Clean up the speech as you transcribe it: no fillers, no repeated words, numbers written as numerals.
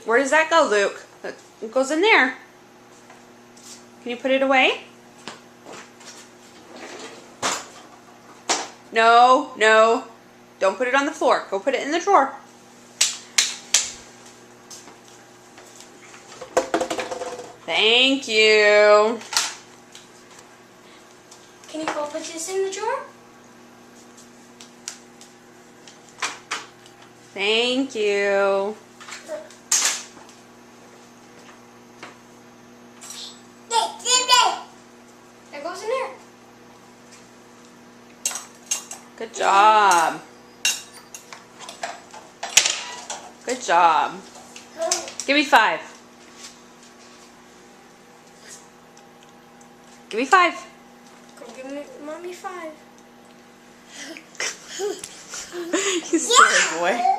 Where does that go, Luke? It goes in there. Can you put it away? No, no. Don't put it on the floor. Go put it in the drawer. Thank you. Can you go put this in the drawer? Thank you. It goes in there. Good job. Good job. Give me 5. Give me 5. Go give me, Mommy 5. You silly boy.